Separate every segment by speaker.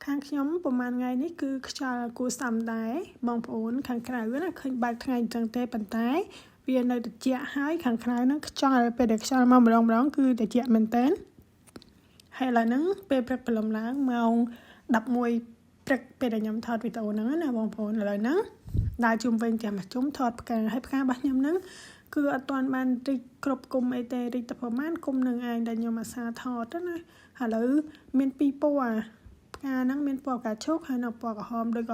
Speaker 1: ខាងខ្ញុំប្រហែលថ្ងៃនេះគឺខ្យល់គួរសមដែរបងប្អូនខាងក្រៅណាឃើញបើកថ្ងៃអញ្ចឹងទេប៉ុន្តែវានៅត្រជាក់ហើយខាងក្រៅហ្នឹងខ្យល់ពេលដែលខ្យល់មកម្ដងគឺត្រជាក់មែនតើហើយឥឡូវហ្នឹងពេលព្រឹកព្រលឹមឡើងម៉ោង11ព្រឹកពេលដែលខ្ញុំថតវីដេអូហ្នឹងណាបងប្អូនឥឡូវហ្នឹងដើរជុំវិញផ្ទះមកជុំថតផ្កាហើយផ្ការបស់ខ្ញុំហ្នឹងគឺអត់ទាន់បានរីកគ្រប់គុំអីទេរីកតែប្រហែលគុំនឹងឯងដែលខ្ញុំអាសាថតណាឥឡូវមាន2ពណ៌ផ្កាហ្នឹងមានពណ៌ផ្កាឈូកហើយនៅពណ៌ក្រហមដូច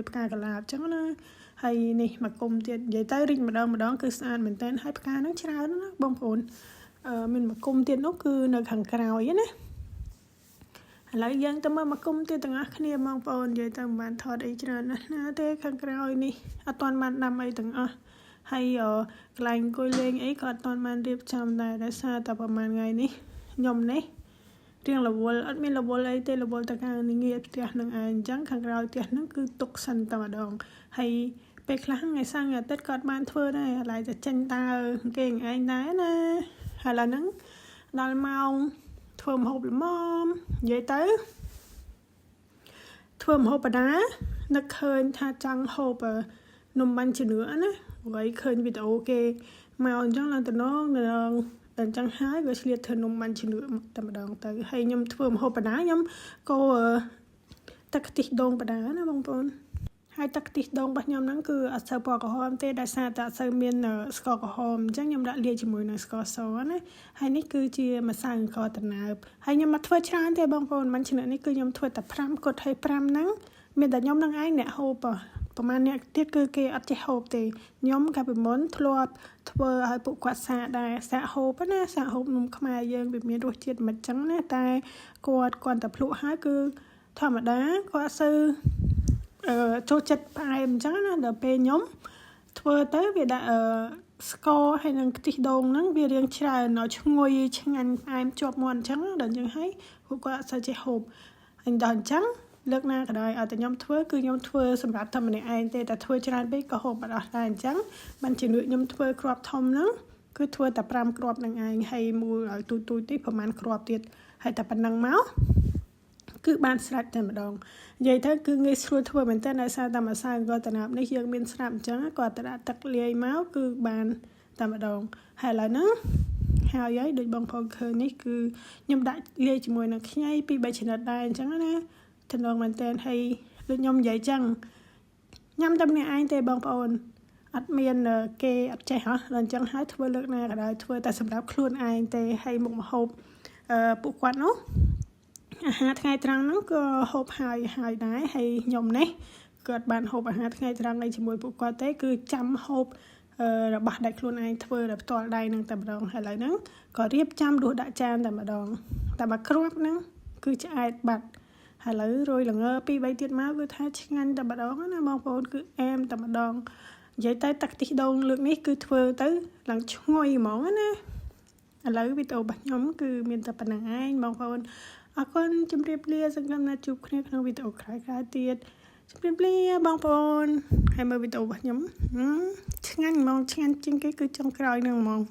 Speaker 1: ផ្កាកន្លាបអញ្ចឹងណាហើយនេះមកគុំទៀតនិយាយទៅរីកម្ដងគឺស្អាតមែនតើហើយផ្កាហ្នឹងច្រើនណាបងប្អូនមានមកគុំទៀតនោះគឺនៅខាងក្រោយណាឥឡូវយើងទៅមើលមកគុំទៀតទាំងអស់គ្នាបងប្អូននិយាយទៅមិនបានថតអីច្រើនណាទេខាងក្រោយនេះអត់ទាន់បានដាំអីទាំងអស់ហើយកន្លែងអង្គុយលេងអីក៏អត់ទាន់បានរៀបចំដែរដោយសារតែប្រហែលថ្ងៃនេះខ្ញុំនេះរៀងរវល់អត់មានរវល់អីទេរវល់តែការងារផ្ទះនឹងឯងអញ្ចឹងខាងក្រោយផ្ទះហ្នឹងគឺទុកសិនតែម្ដងហើយពេលខ្លះថ្ងៃសៅរ៍ថ្ងៃអាទិត្យក៏បានធ្វើដែរឥឡូវតែចេញតើគេឯងដែរណាហើយឥឡូវហ្នឹងដល់ម៉ោងធ្វើម្ហូបល្មមនិយាយទៅធ្វើម្ហូបបដានឹកឃើញថាចង់ហូបនំបាញ់ជំនឿណាហើយឃើញវីដេអូគេមកអញ្ចឹងឡើងតំណងតែអញ្ចឹងហើយវាឆ្លៀតធ្វើនំបាញ់ជំនឿតែម្ដងទៅហើយខ្ញុំធ្វើម្ហូបបដាខ្ញុំក៏ទឹកខ្ទិះដូងបដាណាបងប្អូនហើយទឹកខ្ទិះដូងរបស់ខ្ញុំហ្នឹងគឺអត់សូវពណ៌ក្រហមទេដោយសារតែអត់សូវមានស្ករក្រហមអញ្ចឹងខ្ញុំដាក់លាយជាមួយនឹងស្ករសណាហើយនេះគឺជាម្សៅអង្ករត្នោតហើយខ្ញុំមកធ្វើច្រើនទេបងប្អូនមិនឆ្នាំនេះគឺខ្ញុំធ្វើតែ5គត់ហើយ5ហ្នឹងមានតែខ្ញុំនឹងឯងអ្នកហូបប្រហែលអ្នកទៀតគឺគេអត់ចេះហូបទេខ្ញុំកាលពីមុនធ្លាប់ធ្វើឲ្យពួកគាត់សាកដែរសាកហូបណាសាកហូបនំខ្មែរយើងវាមានរសជាតិមិនចឹងណាតែគាត់តែភ្លក់ហើយគឺធម្មតាគាត់អត់សូវចូលចិត្តផ្អែមអញ្ចឹងណាដល់ពេលខ្ញុំធ្វើទៅវាដាក់ស្ករហើយនឹងខ្ទិះដូងហ្នឹងវារៀងច្រើនឲ្យឈ្ងុយឆ្ងាញ់ផ្អែមជាប់មាត់អញ្ចឹងដល់អញ្ចឹងហើយពួកគាត់អត់សូវចេះហូបហើយដល់អញ្ចឹងលើកណាក៏ដោយឲ្យតែខ្ញុំធ្វើគឺខ្ញុំធ្វើសម្រាប់តែម្នាក់ឯងទេតែធ្វើច្រើនពេកក៏ហូបអត់អស់ដែរអញ្ចឹងបានជាខ្ញុំធ្វើគ្រាប់ធំហ្នឹងគឺធ្វើតែ5គ្រាប់នឹងឯងហើយមូលឲ្យទូចទេប្រហែលគ្រាប់ទៀតហើយតែប៉ុណ្ណឹងមកគឺបានស្រេចតែម្ដងនិយាយទៅគឺងាយស្រួលធ្វើមែនតើដោយសារតែម្សៅអង្ករត្នោតនេះយើងមានស្រាប់អញ្ចឹងគាត់ទៅដាក់ទឹកលាយមកគឺបានតែម្ដងហើយឥឡូវហ្នឹងហើយដូចបងប្អូនឃើញនេះគឺខ្ញុំដាក់លាយជាមួយនឹងខ្ញី2-3ចំណិតដែរអញ្ចឹងណាតំណងមែនតើហើយដូចខ្ញុំនិយាយចឹងញ៉ាំតែម្នាក់ឯងទេបងប្អូនអត់មានគេអត់ចេះហ៎ដល់អញ្ចឹងហើយធ្វើលើកណាក៏ដោយធ្វើតែសម្រាប់ខ្លួនឯងទេហើយមុខម្ហូបពួកគាត់នោះអាហារថ្ងៃត្រង់ហ្នឹងក៏ហូបហើយដែរហើយខ្ញុំនេះគាត់បានហូបអាហារថ្ងៃត្រង់នេះជាមួយពួកគាត់ទេគឺចាំហូបរបស់ដែលខ្លួនឯងធ្វើដោយផ្ទាល់ដៃហ្នឹងតែម្ដងហើយឥឡូវហ្នឹងក៏រៀបចំដួសដាក់ចានតែម្ដងតែមកគ្រាប់ហ្នឹងគឺឆ្អែតបាត់ហើយឥឡូវរយល្ង2-3ទៀតមកគឺថាឆ្ងាញ់តែម្ដងណាបងប្អូនគឺអែមតែម្ដងនិយាយទៅទឹកខ្ទិះដូងលើកនេះគឺធ្វើទៅឡើងឈ្ងុយហ្មងណាឥឡូវវីដេអូរបស់ខ្ញុំគឺមានតែប៉ុណ្្នឹងឯងបងប្អូនអរគុណជម្រាបលាសង្ឃឹមថាជួបគ្នាក្នុងវីដេអូក្រោយៗទៀតជម្រាបលាបងប្អូនហើយមើលវីដេអូរបស់ខ្ញុំឆ្ងាញ់ហ្មងឆ្ងាញ់ជាងគេគឺចុងក្រោយហ្នឹងហ្មង